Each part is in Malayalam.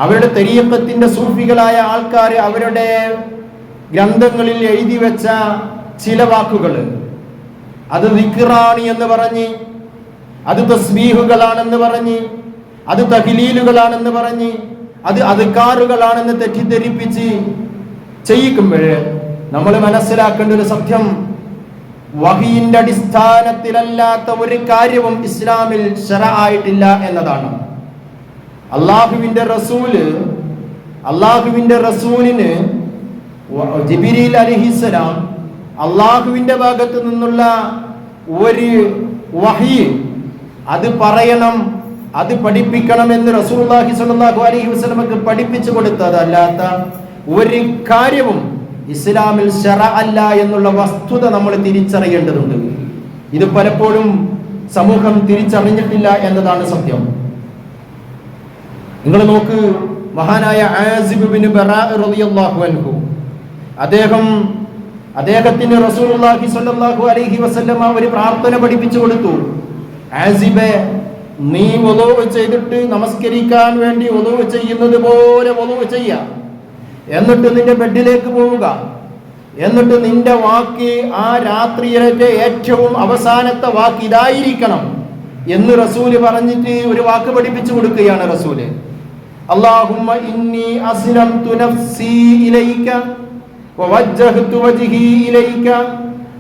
അവരുടെ തരീഖത്തിന്റെ സൂഫികളായ ആൾക്കാർ അവരുടെ ഗ്രന്ഥങ്ങളിൽ എഴുതി വെച്ച ചില വാക്കുകൾ, അത് ദിക്റാണ് എന്ന് പറഞ്ഞ്, അത് തസ്ബീഹുകളാണെന്ന് പറഞ്ഞ്, അത് തഹ്ലീലുകളാണെന്ന് പറഞ്ഞ്, അത് അദ്കാറുകളാണെന്ന് തെറ്റിദ്ധരിപ്പിച്ച് ചെയ്യിക്കുമ്പോൾ നമ്മൾ മനസ്സിലാക്കേണ്ട ഒരു സത്യം, വഹിയിന്റെ അടിസ്ഥാനത്തിലല്ലാത്ത ഒരു കാര്യവും ഇസ്ലാമിൽ ശറഅായിട്ടില്ല എന്നതാണ്. അള്ളാഹുവിന്റെ റസൂലിന് ജിബ്രീൽ അലൈഹിസ്സലാം അള്ളാഹുവിന്റെ ഭാഗത്ത് നിന്നുള്ള ഒരു വഹി അത് പറയണം, അത് പഠിപ്പിക്കണം എന്ന് റസൂലുള്ളാഹി സ്വല്ലല്ലാഹു അലൈഹി വസല്ലമക്ക് പഠിപ്പിച്ചു കൊടുത്തതല്ലാത്ത ഒരു കാര്യവും ഇസ്ലാമിൽ ശറഅല്ല എന്നുള്ള വസ്തുത നമ്മൾ തിരിച്ചറിയേണ്ടതുണ്ട്. ഇത് പലപ്പോഴും സമൂഹം തിരിച്ചറിഞ്ഞിട്ടില്ല എന്നതാണ് സത്യം. നിങ്ങൾ നോക്ക്, മഹാനായ ആസിബ് ബിൻ ബറാ റളിയല്ലാഹു അൻഹു, അദ്ദേഹത്തിന് റസൂലുള്ളാഹി സ്വല്ലല്ലാഹു അലൈഹി വസല്ലമ ഒരു പ്രാർത്ഥന പഠിപ്പിച്ചു കൊടുത്തു. ആസിബേ, നീ വുളൂ ചെയ്തിട്ട് നമസ്കരിക്കാൻ വേണ്ടി വുളൂ ചെയ്യുന്നത് പോലെ വുളൂ ചെയ്യുക, എന്നിട്ട് നിന്റെ ബെഡിലേക്ക് പോവുക, എന്നിട്ട് നിന്റെ വാക്ക് ആ രാത്രിയിലെ ഏറ്റവും അവസാനത്തെ വാക്ക് ഇതായിരിക്കണം എന്ന് റസൂല് പറഞ്ഞിട്ട് ഒരു വാക്ക് പഠിപ്പിച്ചു കൊടുക്കുകയാണ് റസൂല്. അല്ലാഹുമ്മ ഇന്നി അസ്ലംതു നഫ്സി ഇലൈക വവജ്ജഹ്തു വജ്ഹി ഇലൈക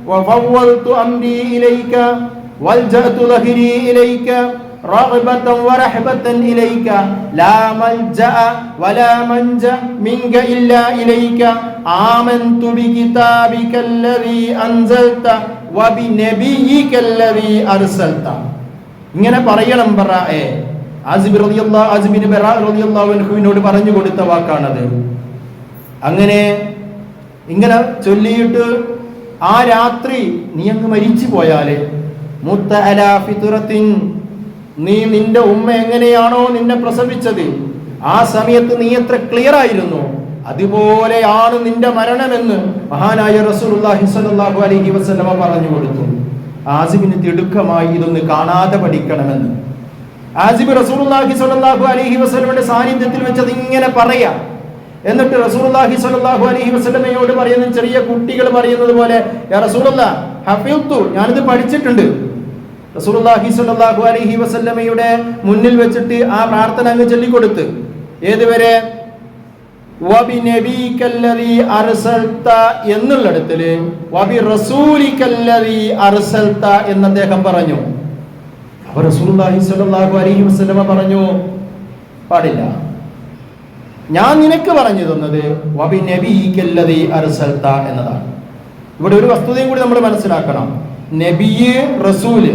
വഫവ്വൽതു അംരി ഇലൈക വൽജഅതു ലഹരി ഇലൈക റഗ്ബതൻ വറഹബതൻ ഇലൈക ലാ മൽജഅ വലാ മൻജ മിൻക ഇല്ലാ ഇലൈക ആമൻതു ബികിതാബികല്ലദീ അൻസൽത വബിനബിയികല്ലദീ അർസൽത. ഇങ്ങനെ പറയണം. ആസിബ് റളിയല്ലാഹു അൻഹുവിനോട് പറഞ്ഞു കൊടുത്ത വാക്കാണത്. ഇങ്ങനെ ചൊല്ലിയിട്ട് ആ രാത്രി നീ അങ്ങ് മരിച്ചു പോയാല്, മുത്ത അലാ ഫിത്റത്തിൻ, നീ നിന്റെ ഉമ്മ എങ്ങനെയാണോ നിന്നെ പ്രസവിച്ചത് ആ സമയത്ത് നീ എത്ര ക്ലിയർ ആയിരുന്നു, അതുപോലെയാണ് നിന്റെ മരണമെന്ന് മഹാനായ റസൂലുള്ളാഹി സ്വല്ലല്ലാഹു അലൈഹി വസല്ലമ പറഞ്ഞു കൊടുത്തു. ആസിബിന് തിടുക്കമായി ഇതൊന്ന് കാണാതെ പഠിക്കണമെന്ന്. ആസിബ് റസൂലുള്ളാഹി സ്വല്ലല്ലാഹു അലൈഹി വസല്ലമയുടെ സാന്നിധ്യത്തിൽ വെച്ചത് ഇങ്ങനെ പറയാ. എന്നിട്ട് റസൂലുള്ളാഹി സ്വല്ലല്ലാഹു അലൈഹി വസല്ലമയോട് പറയുന്ന ചെറിയ കുട്ടികൾ പറയുന്നത് പോലെ, യാ റസൂലുള്ളാഹ് ഹഫിൾതു, ഞാനിത് പഠിച്ചിട്ടുണ്ട്. റസൂലുള്ളാഹി സ്വല്ലല്ലാഹു അലൈഹി വസല്ലമയുടെ മുന്നിൽ വെച്ചിട്ട് ആ പ്രാർത്ഥന അങ്ങ് ചൊല്ലിക്കൊടുത്ത്. ഏതുവരെ? വബിനബികല്ലദീ അർസൽത എന്നുള്ളിടത്തില് വബിറസൂലികല്ലദീ അർസൽത എന്ന് അദ്ദേഹം പറഞ്ഞു. അപ്പോൾ റസൂലുള്ളാഹി സ്വല്ലല്ലാഹു അലൈഹി വസല്ലമ പറഞ്ഞു, പാടില്ല, ഞാൻ നിനക്ക് പറഞ്ഞു തന്നത് വബിനബികല്ലദീ അർസൽത എന്നതാണ്. ഇവിടെ ഒരു വസ്തുതയും കൂടി നമ്മൾ മനസ്സിലാക്കണം. നബിയ്, റസൂല്,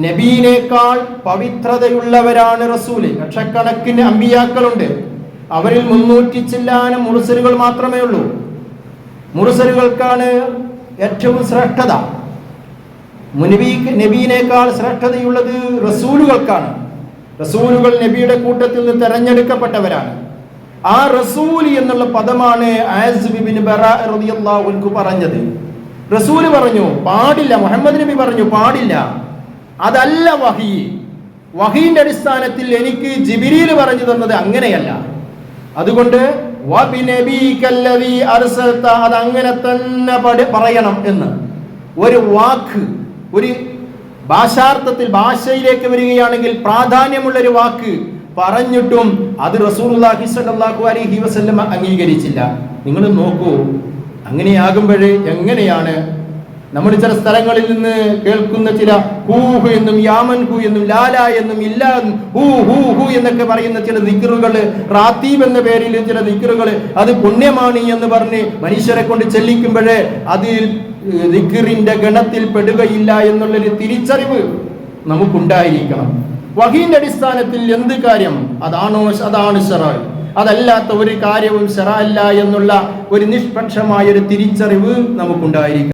നബിയിനേക്കാൾ പവിത്രതയുള്ളവരാണ് റസൂല്. ലക്ഷക്കണക്കിന് അമ്പിയാക്കളുണ്ട്, അവരിൽ 300 ചില്ലാനം മുർസലുകൾ മാത്രമേ ഉള്ളൂ. മുർസലുകൾക്കാണ് ഏറ്റവും ശ്രേഷ്ഠത. നബിയിനേക്കാൾ ശ്രേഷ്ഠതയുള്ളത് റസൂലുകൾക്കാണ്. റസൂലുകൾ നബിയുടെ കൂട്ടത്തിൽ നിന്ന് തെരഞ്ഞെടുക്കപ്പെട്ടവരാണ്. ആ റസൂൽ എന്നുള്ള പദമാണ് ആസിബ് ബിൻ ബറാ റളിയല്ലാഹു അൻഹു പറഞ്ഞത്. റസൂല് പറഞ്ഞു പാടില്ല, മുഹമ്മദ് നബി പറഞ്ഞു പാടില്ല, അതല്ല വഹി. വഹീന്റെ അടിസ്ഥാനത്തിൽ എനിക്ക് ജിബ്രീൽ പറഞ്ഞു തന്നത് അങ്ങനെയല്ല. അതുകൊണ്ട് വബിനബികല്ലദീ അർസൽത, അത് അങ്ങനെ തന്നെ പറയണം എന്ന് ഒരു വാക്ക്, ഒരു ഭാഷാർത്ഥത്തിൽ ഭാഷയിലേക്ക് വരികയാണെങ്കിൽ പ്രാധാന്യമുള്ളൊരു വാക്ക് പറഞ്ഞിട്ടും അത് റസൂലുള്ളാഹി സ്വല്ലല്ലാഹു അലൈഹി വസല്ലമ അംഗീകരിച്ചില്ല. നിങ്ങൾ നോക്കൂ, അങ്ങനെയാകുമ്പോഴേ എങ്ങനെയാണ് നമ്മൾ ചില സ്ഥലങ്ങളിൽ നിന്ന് കേൾക്കുന്ന ചില ഹൂഹു എന്നും യാമൻഹു എന്നും ലാല എന്നും ഇല്ല ഹൂ ഹൂ ഹൂ എന്നൊക്കെ പറയുന്ന ചില ദിക്റുകൾ, റാത്തീബ് എന്ന പേരിൽ ചില ദിക്റുകൾ, അത് പുണ്യമാണ് എന്ന് പറഞ്ഞ് മനുഷ്യരെ കൊണ്ട് ചെല്ലിക്കുമ്പോഴേ അതിൽ ദിക്റിന്റെ ഗണത്തിൽ പെടുകയില്ല എന്നുള്ളൊരു തിരിച്ചറിവ് നമുക്കുണ്ടായിരിക്കണം. വഹീന്റെ അടിസ്ഥാനത്തിൽ എന്ത് കാര്യം അതാണ് ശറഅ്, അതല്ലാത്ത ഒരു കാര്യവും ശറഅല്ല എന്നുള്ള ഒരു നിഷ്പക്ഷമായ ഒരു തിരിച്ചറിവ് നമുക്കുണ്ടായിരിക്കണം.